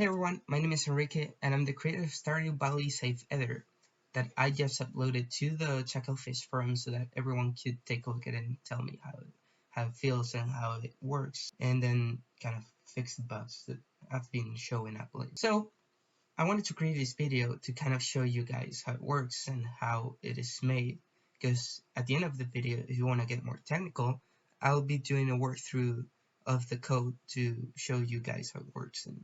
Hey everyone, my name is Enrique and I'm the creator of Stardew Valley Save Editor that I just uploaded to the chucklefish forum so that everyone could take a look at it and tell me how it feels and how it works, and then kind of fix the bugs that I've been showing up lately. So I wanted to create this video to kind of show you guys how it works and how it is made, because at the end of the video, if you want to get more technical, I'll be doing a walkthrough of the code to show you guys how it works and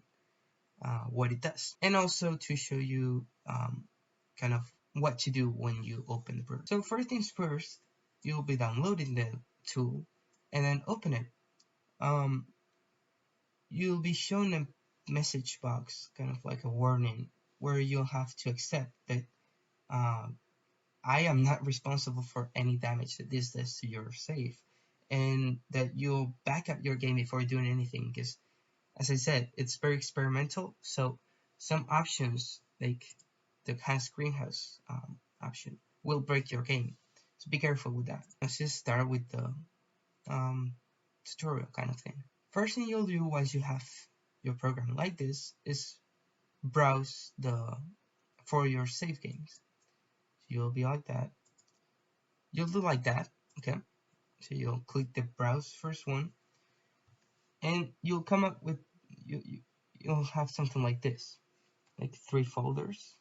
what it does, and also to show you kind of what to do when you open the browser. So first things first, you'll be downloading the tool and then open it. You'll be shown a message box, kind of like a warning, where you'll have to accept that I am not responsible for any damage that this does to your save, and that you'll back up your game before doing anything, because as I said, it's very experimental, so some options, like the greenhouse option, will break your game. So be careful with that. Let's just start with the tutorial kind of thing. First thing you'll do once you have your program like this is browse for your save games. So you'll be like that. You'll do like that, okay? So you'll click the browse first one, and you'll come up with you'll have something like this, like 3 folders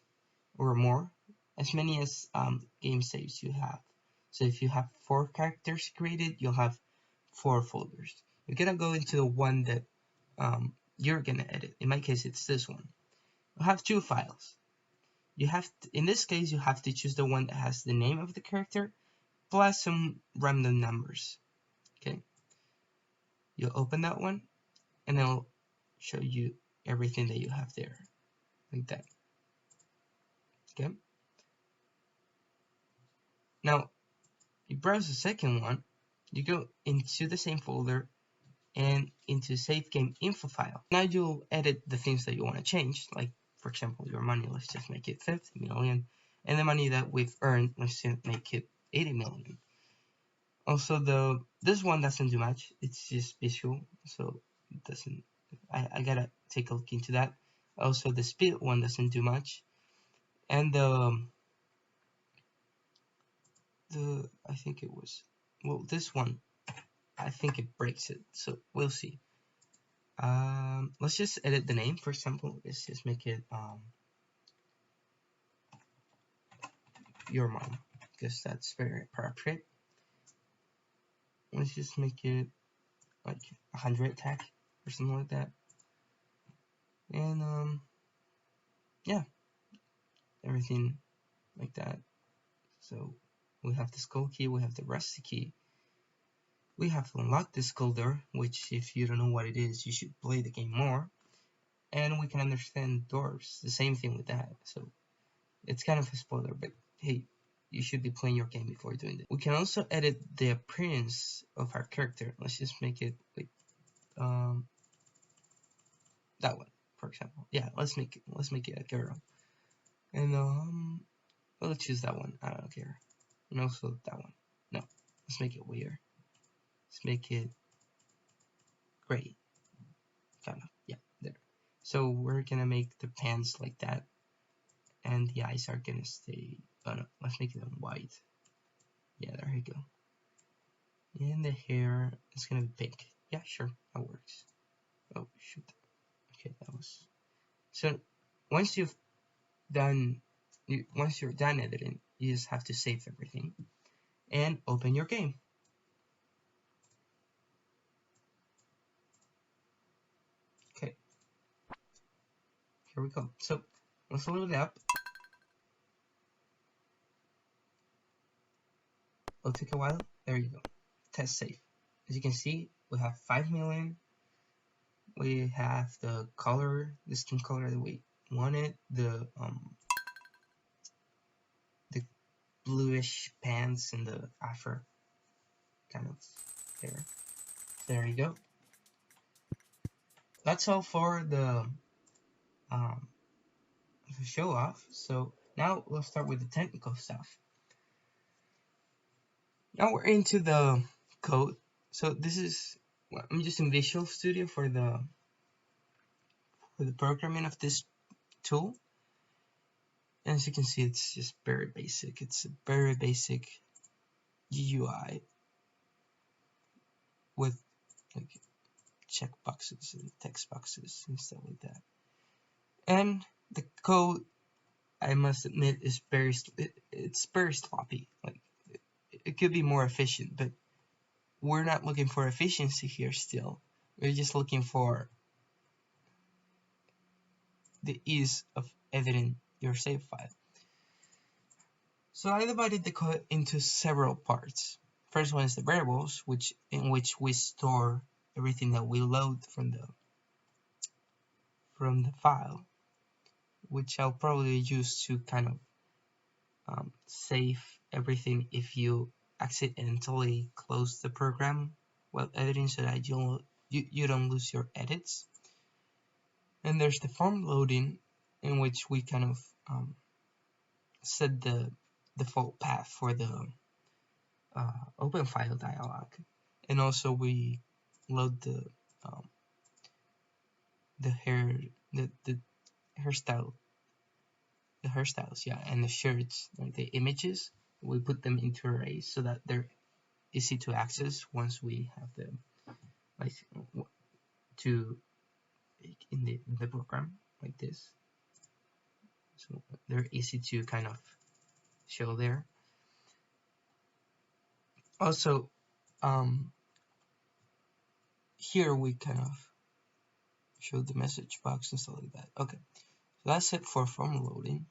or more, as many as game saves you have. So if you have 4 characters created, you'll have 4 folders. You're gonna go into the one that you're gonna edit. In my case, it's this one. You have 2 files. You have to, in this case, you have to choose the one that has the name of the character plus some random numbers. Okay. You'll open that one, and it'll show you everything that you have there, like that. Okay. Now, you browse the second one, you go into the same folder and into save game info file. Now you'll edit the things that you want to change, like for example your money, let's just make it 50 million, and the money that we've earned, let's just make it 80 million. Also this one doesn't do much, it's just visual, so it doesn't, I gotta take a look into that. Also the speed one doesn't do much, and I think it was, well, this one, I think it breaks it, so we'll see. Let's just edit the name, for example. Let's just make it your mom, because that's very appropriate. Let's just make it like 100 tag or something like that. And yeah, everything like that. So we have the skull key, we have the rusty key. We have to unlock the skull door, which if you don't know what it is, you should play the game more. And we can understand doors, the same thing with that. So it's kind of a spoiler, but hey, you should be playing your game before doing it. We can also edit the appearance of our character. Let's just make it like that one, for example. Yeah, let's make it a girl. And well, let's choose that one. I don't care. And also that one. No, let's make it weird. Let's make it gray. Kind of. Yeah, there. So we're gonna make the pants like that, and the eyes are gonna stay. Oh no, let's make it white. Yeah, there you go. And the hair is gonna be pink. Yeah, sure, that works. Oh shoot. Okay, that was. So once you're done editing, you just have to save everything and open your game. Okay, here we go. So let's load it up. It'll take a while. There you go. Test save. As you can see, we have 5 million. We have the color, the skin color that we wanted, the bluish pants and the afro kind of hair. There you go. That's all for the show off. So now we'll start with the technical stuff. Now we're into the code. So this is, I'm using Visual Studio for the the programming of this tool. As you can see, it's just very basic. It's a very basic GUI with like checkboxes and text boxes and stuff like that. And the code, I must admit, is it's very sloppy. Like it could be more efficient, but we're not looking for efficiency here still. We're just looking for the ease of editing your save file. So I divided the code into several parts. First one is the variables, in which we store everything that we load from the file, which I'll probably use to kind of save everything if you accidentally close the program while editing, so that you don't lose your edits. And there's the form loading, in which we kind of set the default path for the open file dialog, and also we load the hairstyle, the hairstyles, yeah, and the shirts, like the images. We put them into arrays so that they're easy to access once we have them, like to in the program like this. So they're easy to kind of show there. Also, here we kind of show the message box and stuff like that. Okay, so that's it for form loading.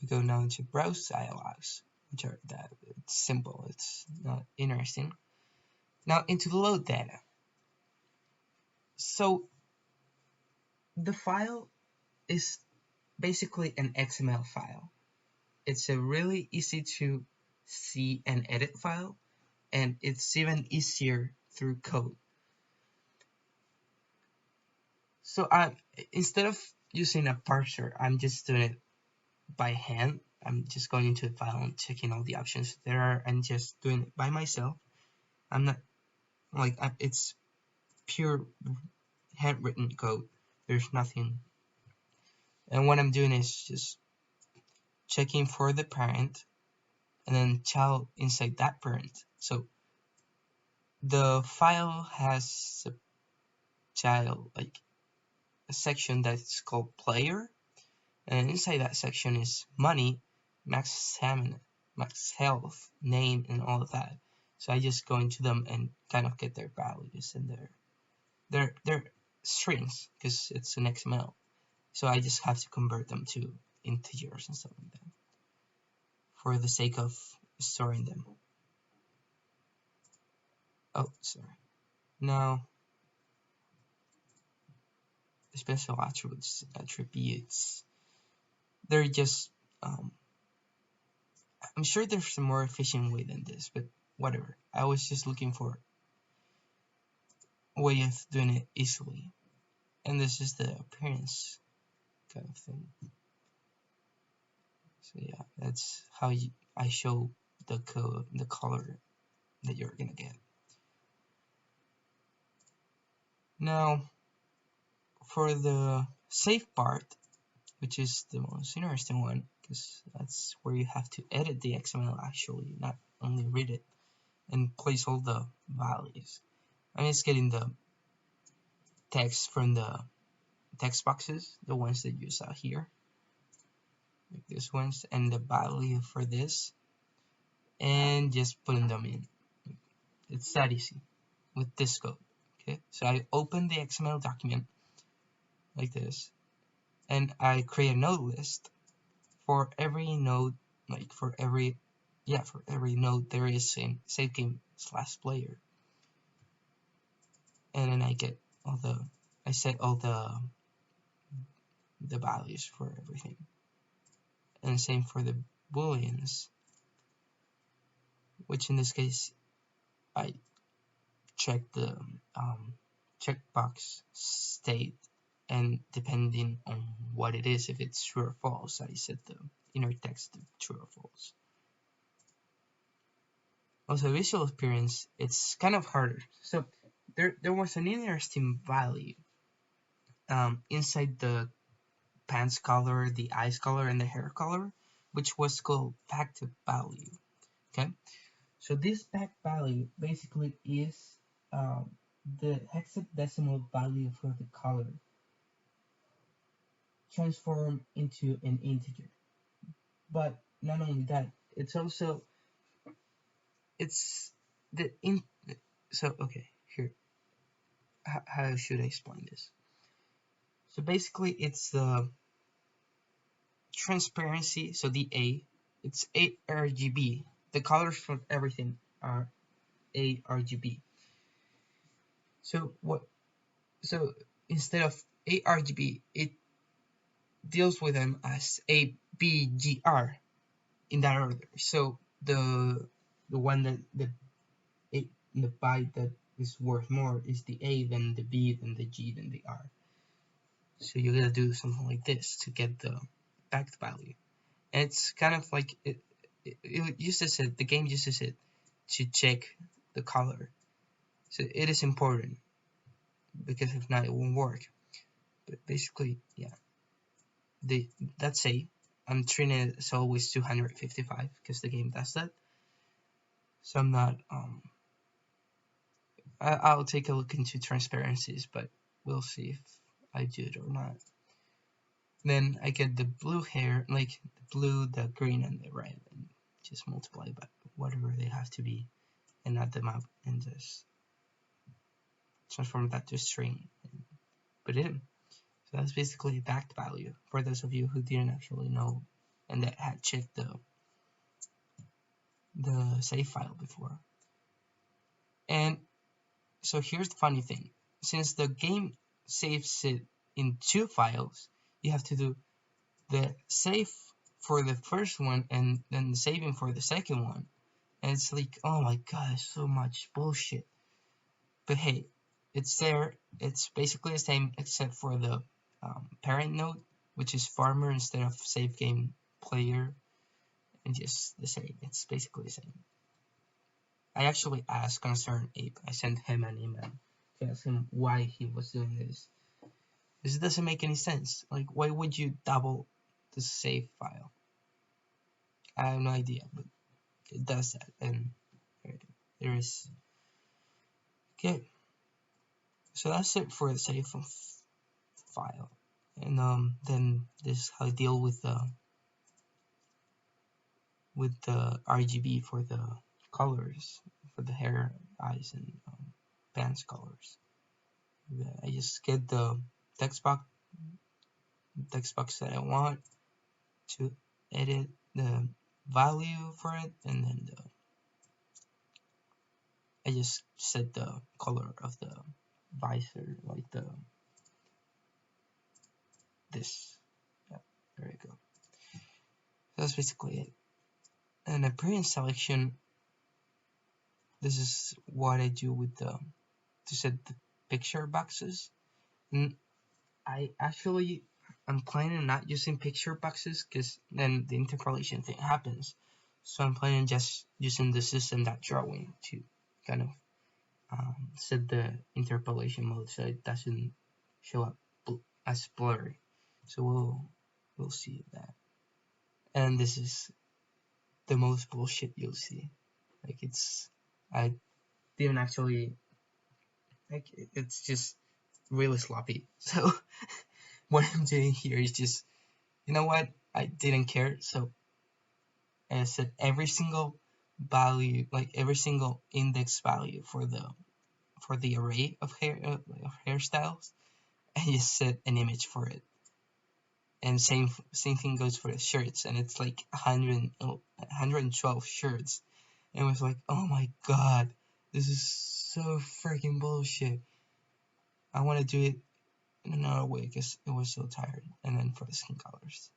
We go now into browse dialogs, which are that it's simple, it's not interesting. Now into the load data. So the file is basically an XML file. It's a really easy to see and edit file, and it's even easier through code. So instead of using a parser, I'm just doing it by hand. I'm just going into the file and checking all the options there are and just doing it by myself. I'm not like it's pure handwritten code. There's nothing. And what I'm doing is just checking for the parent and then child inside that parent. So the file has a child, like a section that's called player, and inside that section is money, max stamina, max health, name, and all of that. So I just go into them and kind of get their values and their strings, because it's an XML. So I just have to convert them to integers and stuff like that for the sake of storing them. Oh, sorry. Now, special attributes, they're just, I'm sure there's a more efficient way than this, but whatever. I was just looking for a way of doing it easily. And this is the appearance kind of thing. So yeah, that's how I show the code, the color that you're gonna get. Now, for the save part, which is the most interesting one, because that's where you have to edit the XML actually, not only read it, and place all the values. I'm just getting the text from the text boxes, the ones that you saw here, like these ones, and the value for this, and just putting them in. It's that easy with this code. Okay, so I open the XML document like this, and I create a node list for every node, like for every node there is in save game / player, and then I set all the values for everything, and same for the booleans, which in this case I check the checkbox state, and depending on what it is, if it's true or false, I set the inner text to true or false. Also, visual appearance, it's kind of harder. So there was an interesting value inside the pants color, the eyes color, and the hair color, which was called packed value. Okay, so this packed value basically is the hexadecimal value for the color transformed into an integer. But not only that, it's also it's the in so okay here how should I explain this? So basically it's the transparency, so the A, it's ARGB. The colors for everything are ARGB. So what? So instead of ARGB, it deals with them as ABGR in that order. So the one that the byte that is worth more is the A, then the B, then the G, then the R. So you gotta do something like this to get the backed value. And it's kind of like it uses it, the game uses it to check the color. So it is important because if not, it won't work. But basically, yeah, that's A. I'm treating it as always 255 because the game does that. So I'm not I'll take a look into transparencies, but we'll see if I do it or not. Then I get the blue hair, like the blue, the green, and the red, and just multiply by whatever they have to be, and add them up, and just transform that to a string and put it in. So that's basically a backed value for those of you who didn't actually know and that had checked the save file before. And so here's the funny thing. Since the game saves it in two files, you have to do the save for the first one and then the saving for the second one. And it's like, oh my god, so much bullshit. But hey, it's there. It's basically the same except for the parent node, which is farmer instead of save game player, and just the same. It's basically the same. I actually asked Concerned Ape. I sent him an email to ask him why he was doing this. This doesn't make any sense. Like, why would you double the save file? I have no idea, but it does that, and there is. Okay, so that's it for the save file, and then this is how I deal with the RGB for the colors for the hair, eyes, and pants colors. I just get the text box that I want to edit the value for it, and then I just set the color of the visor, like this. Yeah, there you go. That's basically it. And a print selection, this is what I do with to set the picture boxes. And I'm planning not using picture boxes because then the interpolation thing happens. So I'm planning just using the system.drawing to kind of set the interpolation mode so it doesn't show up as blurry. So we'll see that. And this is the most bullshit you'll see. Like I didn't actually like it's just really sloppy. So what I'm doing here is just, you know what? I didn't care. So I set every single value, like every single index value for the array of hairstyles, and just set an image for it. And same thing goes for the shirts, and it's like 112 shirts. And it was like, oh my god, this is so freaking bullshit. I want to do it in another way because it was so tired. And then for the skin colors,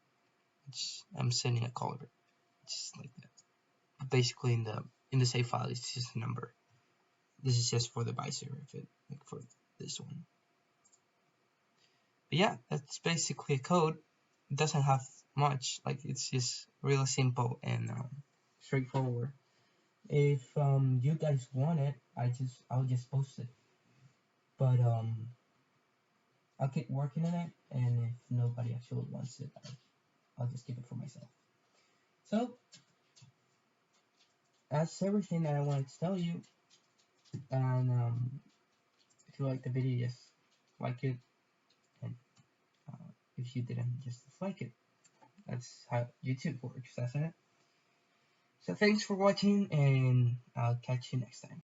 which I'm setting a color just like that. But basically, in the save file, it's just a number. This is just for the visor of it, like for this one. But yeah, that's basically a code. It doesn't have much. Like it's just really simple and straightforward. If you guys want it, I'll just post it. But I'll keep working on it, and if nobody actually wants it, I'll just keep it for myself. So that's everything that I wanted to tell you. And if you like the video, just like it, and if you didn't, just dislike it. That's how YouTube works, isn't it? So thanks for watching, and I'll catch you next time.